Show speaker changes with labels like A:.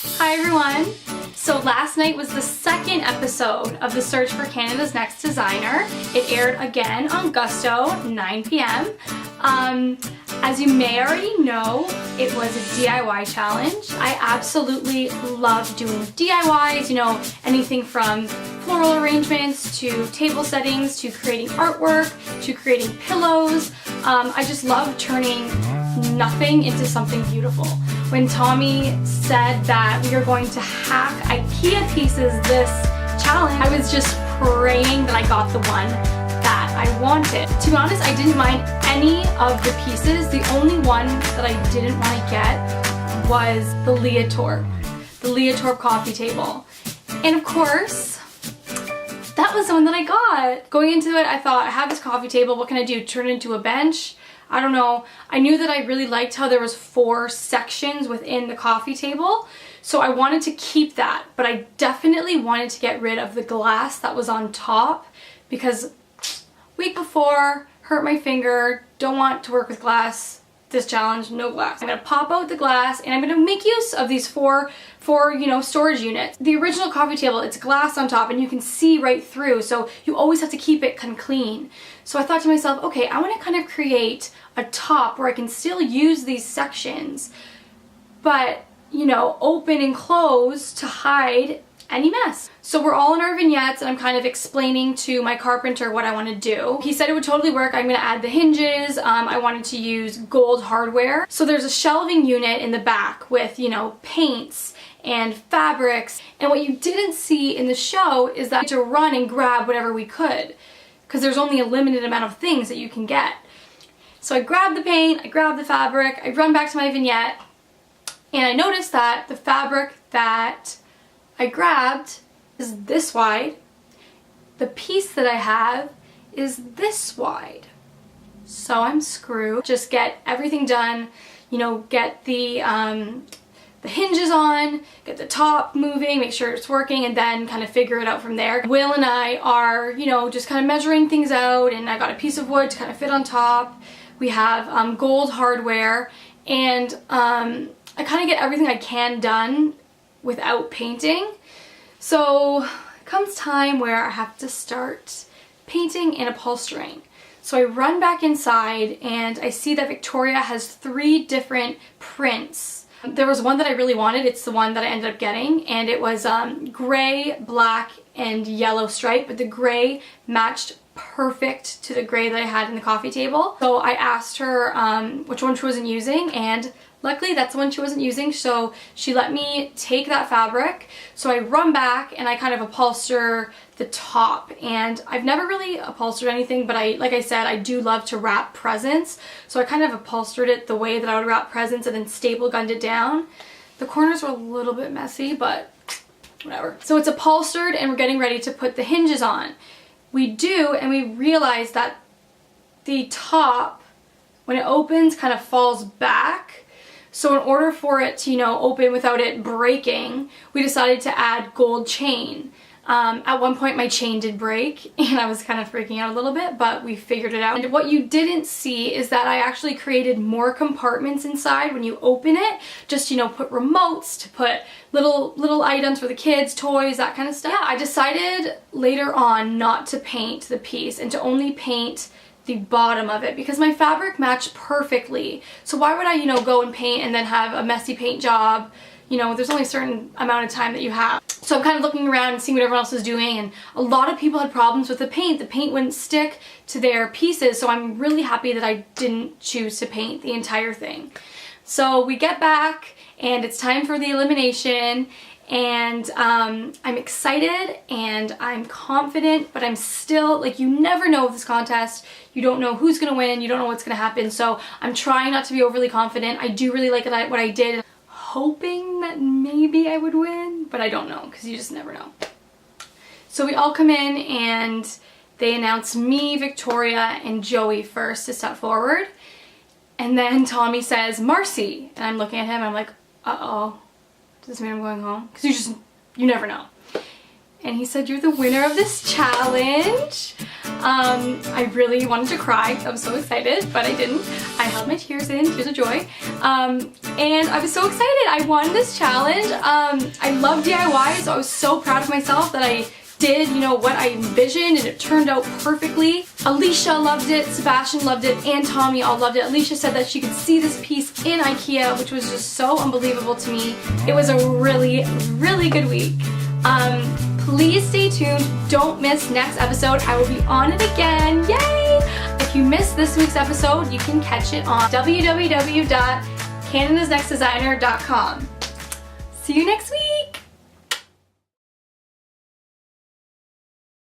A: Hi everyone! So last night was the second episode of The Search for Canada's Next Designer. It aired again on Gusto, 9 p.m. As you may already know, it was a DIY challenge. I absolutely love doing DIYs, you know, anything from floral arrangements to table settings to creating artwork to creating pillows. I just love turning nothing into something beautiful. When Tommy said that we are going to hack IKEA pieces this challenge, I was just praying that I got the one that I wanted. To be honest, I didn't mind any of the pieces. The only one that I didn't want to get was the Leah Torp coffee table. And of course, that was the one that I got. Going into it, I thought, I have this coffee table, what can I do? Turn it into a bench? I don't know. I knew that I really liked how there was 4 sections within the coffee table, so I wanted to keep that, but I definitely wanted to get rid of the glass that was on top because week before, hurt my finger, don't want to work with glass. This challenge, no glass. I'm gonna pop out the glass and I'm gonna make use of these four storage units. The original coffee table, it's glass on top and you can see right through, so you always have to keep it kind of clean. So I thought to myself, okay, I wanna kind of create a top where I can still use these sections, but, you know, open and close to hide any mess. So we're all in our vignettes and I'm kind of explaining to my carpenter what I want to do. He said it would totally work. I'm going to add the hinges. I wanted to use gold hardware. So there's a shelving unit in the back with, you know, paints and fabrics. And what you didn't see in the show is that to run and grab whatever we could because there's only a limited amount of things that you can get. So I grabbed the paint, I grabbed the fabric, I run back to my vignette and I noticed that the fabric that I grabbed is this wide. The piece that I have is this wide. So I'm screwed. Just get everything done, you know, get the hinges on, get the top moving, make sure it's working, and then kind of figure it out from there. Will and I are, you know, just kind of measuring things out, and I got a piece of wood to kind of fit on top. We have gold hardware, and I kind of get everything I can done without painting. So comes time where I have to start painting and upholstering. So I run back inside and I see that Victoria has 3 different prints. There was one that I really wanted. It's the one that I ended up getting, and it was gray, black, and yellow stripe, but the gray matched perfect to the gray that I had in the coffee table. So I asked her which one she wasn't using, and luckily that's the one she wasn't using, so she let me take that fabric. So I run back and I kind of upholster the top, and I've never really upholstered anything, but like I said, I do love to wrap presents. So I kind of upholstered it the way that I would wrap presents and then staple gunned it down. The corners were a little bit messy, but whatever. So it's upholstered and we're getting ready to put the hinges on. We do, and we realize that the top, when it opens, kind of falls back. So in order for it to, you know, open without it breaking, we decided to add gold chain. At one point my chain did break and I was kind of freaking out a little bit, but we figured it out. And what you didn't see is that I actually created more compartments inside when you open it. Just, you know, put remotes, to put little items for the kids, toys, that kind of stuff. Yeah, I decided later on not to paint the piece and to only paint the bottom of it because my fabric matched perfectly. So why would I, you know, go and paint and then have a messy paint job? You know, there's only a certain amount of time that you have. So I'm kind of looking around and seeing what everyone else is doing, and a lot of people had problems with the paint. The paint wouldn't stick to their pieces, so I'm really happy that I didn't choose to paint the entire thing. So we get back and it's time for the elimination, and I'm excited and I'm confident, but I'm still, like, you never know with this contest. You don't know who's gonna win, you don't know what's gonna happen, so I'm trying not to be overly confident. I do really like what I did, hoping that maybe I would win, but I don't know because you just never know. So we all come in and they announce me, Victoria, and Joey first to step forward, and then Tommy says Marcy, and I'm looking at him and I'm like, uh-oh, does this mean I'm going home? Because you never know. And he said, you're the winner of this challenge. I really wanted to cry. I was so excited, but I didn't. I held my tears in, tears of joy. And I was so excited. I won this challenge. I love DIY, so I was so proud of myself that I did, you know, what I envisioned, and it turned out perfectly. Alicia loved it, Sebastian loved it, and Tommy all loved it. Alicia said that she could see this piece in IKEA, which was just so unbelievable to me. It was a really, really good week. Please stay tuned. Don't miss next episode. I will be on it again. Yay! If you missed this week's episode, you can catch it on www.canadasnextdesigner.com. See you next week.